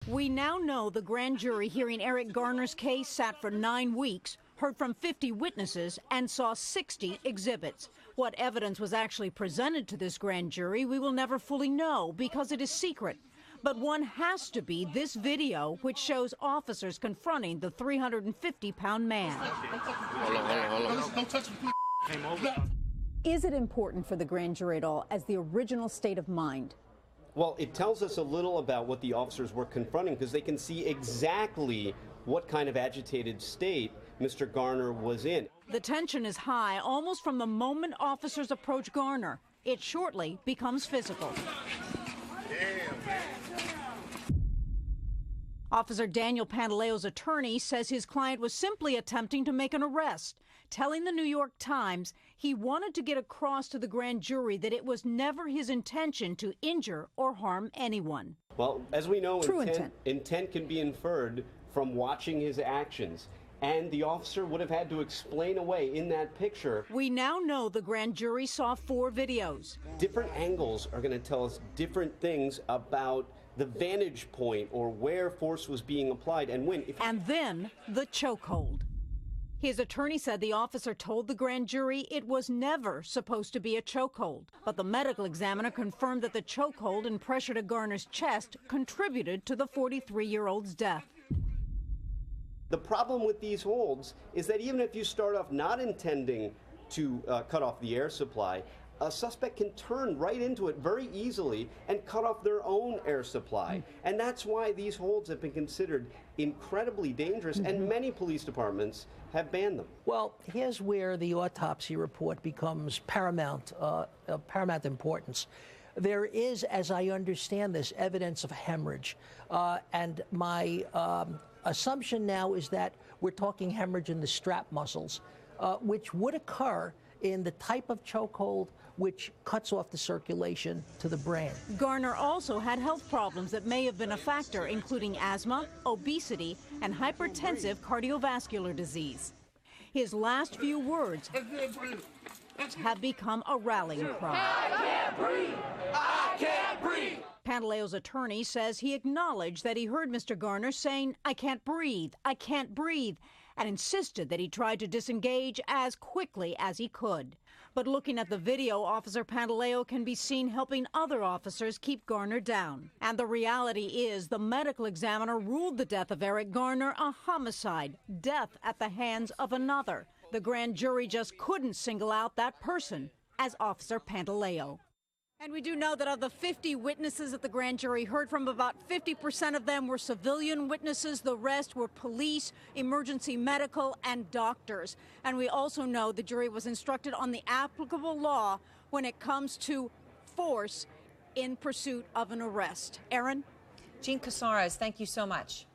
We now know the grand jury hearing Eric Garner's case sat for 9 weeks, heard from 50 witnesses, and saw 60 exhibits. What evidence was actually presented to this grand jury, we will never fully know because it is secret. But one has to be this video, which shows officers confronting the 350-pound man. Hold on. Don't touch me. Came over. Is it important for the grand jury at all as the original state of mind? Well, it tells us a little about what the officers were confronting because they can see exactly what kind of agitated state Mr. Garner was in. The tension is high almost from the moment officers approach Garner. It shortly becomes physical. Officer Daniel Pantaleo's attorney says his client was simply attempting to make an arrest, telling the New York Times he wanted to get across to the grand jury that it was never his intention to injure or harm anyone. Well, as we know, intent can be inferred from watching his actions. And the officer would have had to explain away in that picture. We now know the grand jury saw 4 videos. Different angles are going to tell us different things about the vantage point or where force was being applied and when. And then the chokehold. His attorney said the officer told the grand jury it was never supposed to be a chokehold. But the medical examiner confirmed that the chokehold and pressure to Garner's chest contributed to the 43-year-old's death. The problem with these holds is that even if you start off not intending to cut off the air supply, a suspect can turn right into it very easily and cut off their own air supply. And that's why these holds have been considered incredibly dangerous, and many police departments have banned them. Well, here's where the autopsy report becomes paramount importance. There is, as I understand this, evidence of hemorrhage. And my assumption now is that we're talking hemorrhage in the strap muscles, which would occur in the type of chokehold which cuts off the circulation to the brain. Garner also had health problems that may have been a factor, including asthma, obesity, and hypertensive cardiovascular disease. His last few words have become a rallying cry. I can't breathe! I can't breathe! Pantaleo's attorney says he acknowledged that he heard Mr. Garner saying, "I can't breathe, I can't breathe," and insisted that he tried to disengage as quickly as he could. But looking at the video, Officer Pantaleo can be seen helping other officers keep Garner down. And the reality is the medical examiner ruled the death of Eric Garner a homicide, death at the hands of another. The grand jury just couldn't single out that person as Officer Pantaleo. And we do know that of the 50 witnesses that the grand jury heard from, about 50% of them were civilian witnesses. The rest were police, emergency medical, and doctors. And we also know the jury was instructed on the applicable law when it comes to force in pursuit of an arrest. Erin? Jean Casarez, thank you so much.